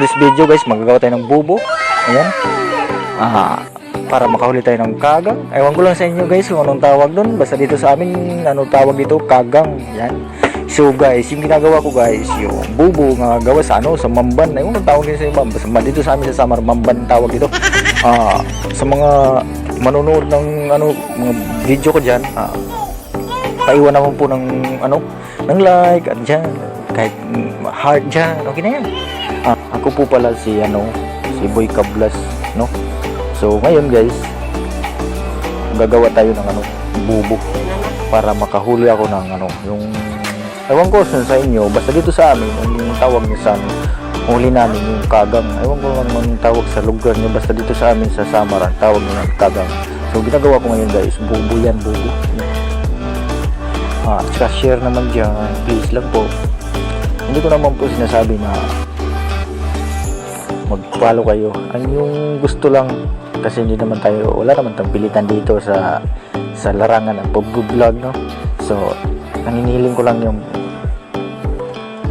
This video guys, magagawa tayo ng bubo. Ayan. Para makahuli tayo ng kagang. Ewan ko lang sa inyo guys kung anong tawag doon. Basta dito sa amin, ano tawag dito? Kagang. Ayan. So guys, yung ginagawa ko guys, yung bubo nga gawa sa sa mamban. Ewan ko tawag din sa iba. Basta dito sa amin sa Samar, mamban tawag dito. Sa mga manonood ng mga video ko diyan, paiwan naman po ng ng like at diyan, kahit heart diyan, okay na yan. Ako po pala si Boy Kablas, no? So ngayon guys, gagawa tayo ng bubo para makahuli ako ng yung ewan ko sa inyo, basta dito sa amin yung tawag niya sa huli namin yung kagang. Ewan ko naman tawag sa lugar niyo, basta dito sa amin sa Samaran tawag niya ng kagang. So ginagawa ko ngayon guys, bubo yan, bubo. Tsaka share naman dyan, please lang po. Hindi ko naman po sinasabi na mag-follow kayo. Ang yung gusto lang, kasi hindi naman tayo, wala naman tayong pilitan dito sa larangan ng pag-vlog, no? So, naninihiling ko lang yung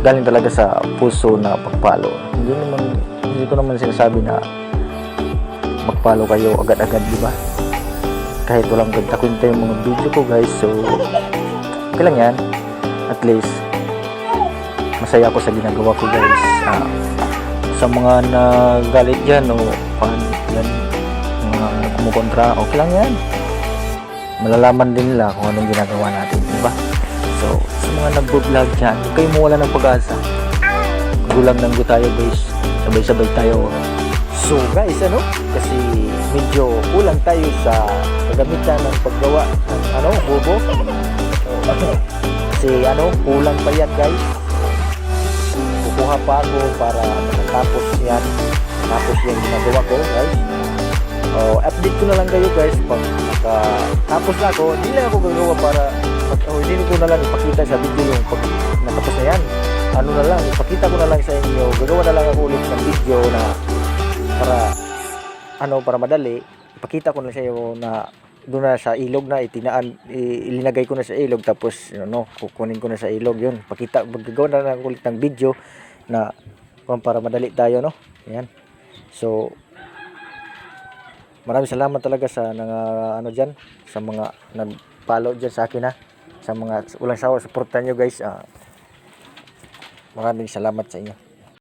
galing talaga sa puso na pag-follow. Hindi ko naman sinasabi na mag-follow kayo agad-agad, di ba? Kahit walang ganda-kwenta yung mga video ko, guys. So, okay lang yan. At least, masaya ako sa ginagawa ko, guys. Sa mga nagalit dyan o yan, mga kumukontra, okay lang yan. Malalaman din nila kung anong ginagawa natin, diba? So, sa mga nag-vlog dyan, huwag kayo mawala ng pag-asa. Gulang lang tayo guys, sabay-sabay tayo. So guys, kasi medyo kulang tayo sa paggamitan ng paggawa ng bubo. Kasi kulang pa yan guys. Kukuha pa ako para matapos yan. Tapos yung ginagawa ko guys. Update ko na lang kayo guys pag nakatapos na ako. Hindi lang ako gagawa para hindi ko na lang ipakita sa video yung pag natapos na yan. Na lang, ipakita ko na lang sa inyo. Gagawa na lang ako ulit ng video na para madali. Ipakita ko na sa inyo na doon na sa ilog na ilinagay ko na sa ilog, tapos kukunin ko na sa ilog yun. Gagawa na lang ulit ng video na para madali tayo, no? Ayan. So maraming salamat talaga sa dyan, sa mga nag-follow dyan sa akin, sa mga walang sawa suportan nyo guys. Maraming salamat sa inyo.